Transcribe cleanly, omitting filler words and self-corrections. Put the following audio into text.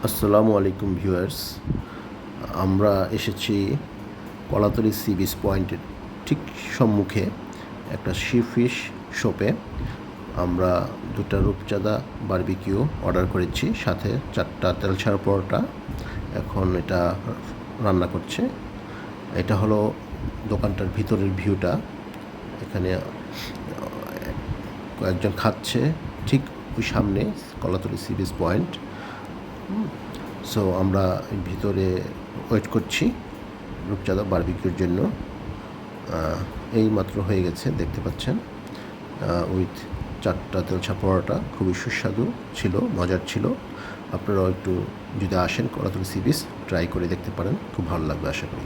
আসসালামু আলাইকুম ভিউয়ার্স। আমরা এসেছি কলাতলি সি বিচ পয়েন্টের ঠিক সম্মুখে একটা সি ফিশ শপে। আমরা দুটা রূপচাঁদা বারবিকিউ অর্ডার করেছি, সাথে 4টা তেল ছাড়া পরোটা। এখন এটা রান্না করছে। এটা হলো দোকানটার ভিতরের ভিউটা। এখানে কয়েকজন খাচ্ছে ঠিক ওই সামনে Kolatoli sea beach point. So আমরা ভিতরে ওয়েট করছি রূপচাঁদা বারবিকিউর জন্য। এই মাত্র হয়ে গেছে, দেখতে পাচ্ছেন, উইথ 4টা তেলছা পরোটা। খুবই সুস্বাদু ছিল, মজার ছিল। আপনারাও একটু যদি আসেন কলাতলি সি বিচ ট্রাই করে দেখতে পারেন, খুব ভালো লাগবে আশা করি।